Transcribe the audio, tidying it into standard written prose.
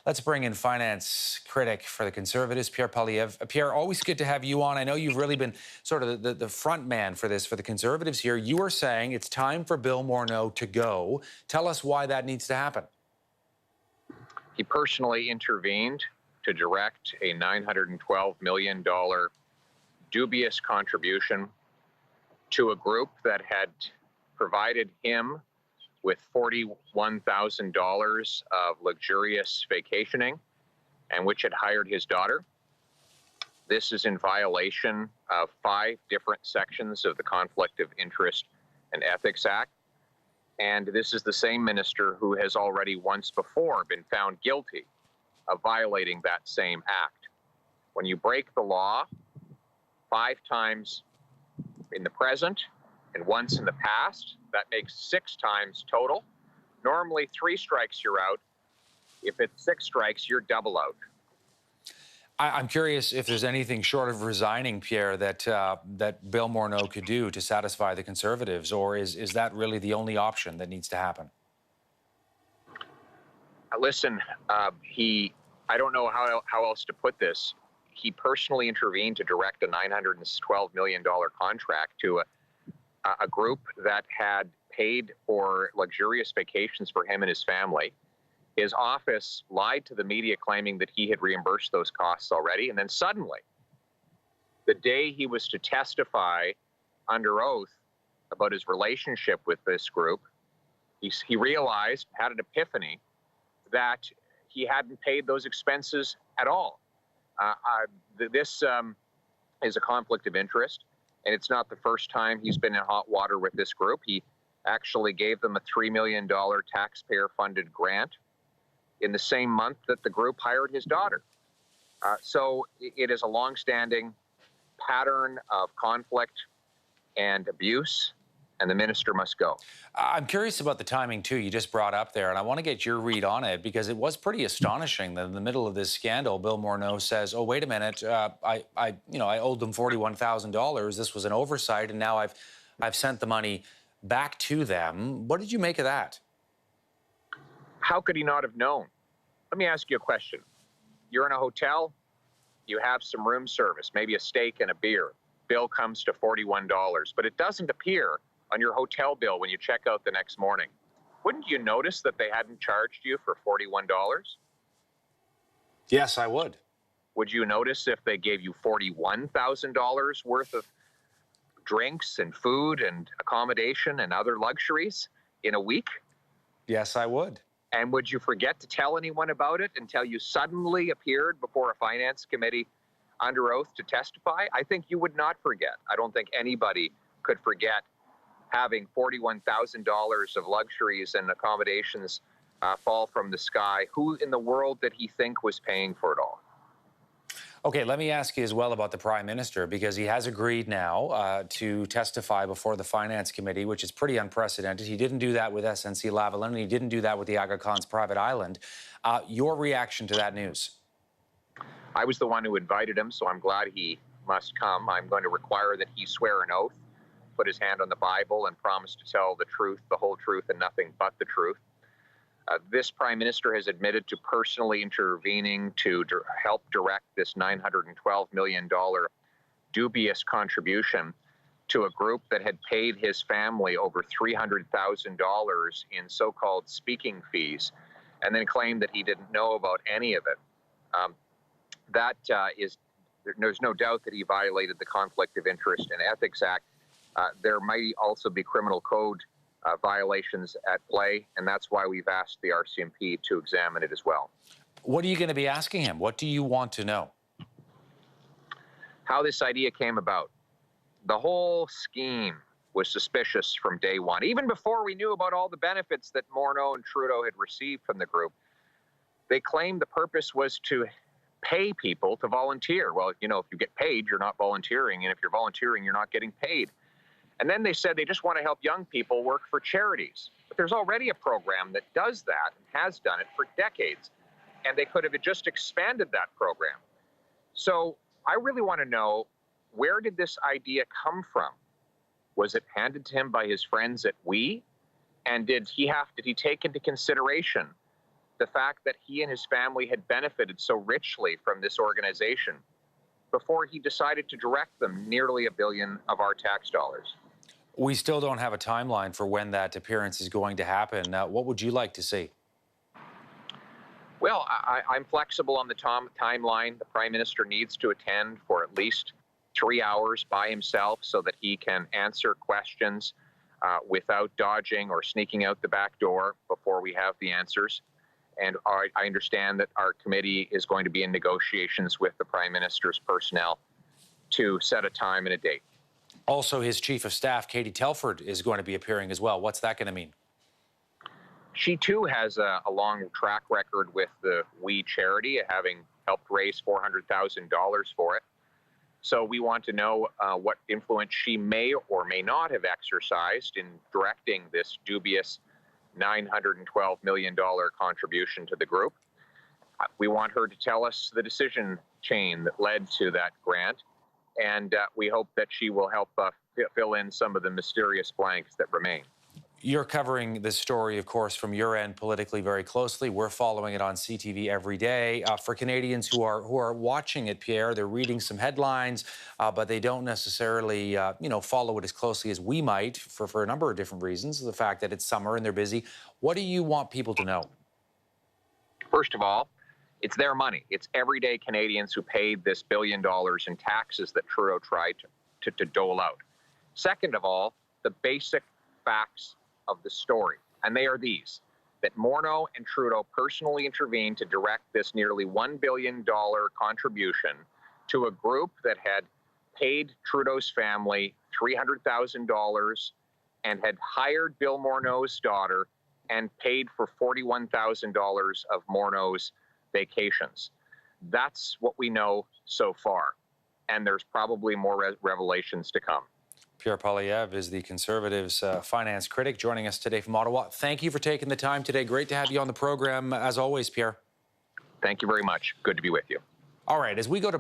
Let's bring in finance critic for the Conservatives, Pierre Poilievre. Pierre, always good to have you on. I know you've really been sort of the front man for this, for the Conservatives here. You are saying it's time for Bill Morneau to go. Tell us why that needs to happen. He personally intervened to direct a $912 million dubious contribution to a group that had provided him with $41,000 of luxurious vacationing and which had hired his daughter. This is in violation of 5 different sections of the Conflict of Interest and Ethics Act. And this is the same minister who has already once before been found guilty of violating that same act. When you break the law 5 times in the present and once in the past, that makes 6 times total. Normally 3 strikes, you're out. If it's 6 strikes, you're double out. I'm curious if there's anything short of resigning, Pierre, that Bill Morneau could do to satisfy the Conservatives, or is that really the only option that needs to happen? Listen, I don't know how else to put this. He personally intervened to direct a $912 million contract to a group that had paid for luxurious vacations for him and his family. His office lied to the media claiming that he had reimbursed those costs already. And then suddenly, the day he was to testify under oath about his relationship with this group, he realized, had an epiphany, that he hadn't paid those expenses at all. This is a conflict of interest, and it's not the first time he's been in hot water with this group. He actually gave them a $3 million taxpayer-funded grant in the same month that the group hired his daughter. So it is a long-standing pattern of conflict and abuse, and the minister must go. I'm curious about the timing, too, you just brought up there, and I want to get your read on it, because it was pretty astonishing that in the middle of this scandal, Bill Morneau says, oh, wait a minute, I owed them $41,000. This was an oversight, and now I've sent the money back to them. What did you make of that? How could he not have known? Let me ask you a question. You're in a hotel, you have some room service, maybe a steak and a beer. Bill comes to $41, but it doesn't appear on your hotel bill when you check out the next morning. Wouldn't you notice that they hadn't charged you for $41? Yes, I would. Would you notice if they gave you $41,000 worth of drinks and food and accommodation and other luxuries in a week? Yes, I would. And would you forget to tell anyone about it until you suddenly appeared before a finance committee under oath to testify? I think you would not forget. I don't think anybody could forget having $41,000 of luxuries and accommodations fall from the sky. Who in the world did he think was paying for it all? Okay, let me ask you as well about the Prime Minister, because he has agreed now to testify before the Finance Committee, which is pretty unprecedented. He didn't do that with SNC-Lavalin, and he didn't do that with the Aga Khan's private island. Your reaction to that news? I was the one who invited him, so I'm glad he must come. I'm going to require that he swear an oath, put his hand on the Bible, and promise to tell the truth, the whole truth, and nothing but the truth. This Prime Minister has admitted to personally intervening to help direct this $912 million dubious contribution to a group that had paid his family over $300,000 in so-called speaking fees, and then claimed that he didn't know about any of it. There's no doubt that he violated the Conflict of Interest and Ethics Act. There might also be criminal code violations at play, and that's why we've asked the RCMP to examine it as well. What are you going to be asking him? What do you want to know? How this idea came about. The whole scheme was suspicious from day one, even before we knew about all the benefits that Morneau and Trudeau had received from the group. They claimed the purpose was to pay people to volunteer. Well, you know, if you get paid, you're not volunteering, and if you're volunteering, you're not getting paid. And then they said they just want to help young people work for charities. But there's already a program that does that and has done it for decades. And they could have just expanded that program. So I really want to know, where did this idea come from? Was it handed to him by his friends at WE? And did he take into consideration the fact that he and his family had benefited so richly from this organization before he decided to direct them nearly $1 billion of our tax dollars. We still don't have a timeline for when that appearance is going to happen. What would you like to see? Well, I'm flexible on the timeline. The Prime Minister needs to attend for at least 3 hours by himself so that he can answer questions without dodging or sneaking out the back door before we have the answers. And I understand that our committee is going to be in negotiations with the Prime Minister's personnel to set a time and a date. Also, his Chief of Staff, Katie Telford, is going to be appearing as well. What's that going to mean? She, too, has a long track record with the We charity, having helped raise $400,000 for it. So we want to know what influence she may or may not have exercised in directing this dubious $912 million contribution to the group. We want her to tell us the decision chain that led to that grant, and we hope that she will help fill in some of the mysterious blanks that remain. You're covering this story, of course, from your end politically very closely. We're following it on CTV every day. For Canadians who are watching it, Pierre, they're reading some headlines, but they don't necessarily, follow it as closely as we might for a number of different reasons. The fact that it's summer and they're busy. What do you want people to know? First of all, it's their money. It's everyday Canadians who paid this $1 billion in taxes that Trudeau tried to dole out. Second of all, the basic facts of the story, and they are these: that Morneau and Trudeau personally intervened to direct this nearly $1 billion contribution to a group that had paid Trudeau's family $300,000 and had hired Bill Morneau's daughter and paid for $41,000 of Morneau's vacations. That's what we know so far, and there's probably more revelations to come. Pierre Poilievre is the Conservatives' finance critic, joining us today from Ottawa. Thank you for taking the time today. Great to have you on the program, as always, Pierre. Thank you very much. Good to be with you. All right, as we go to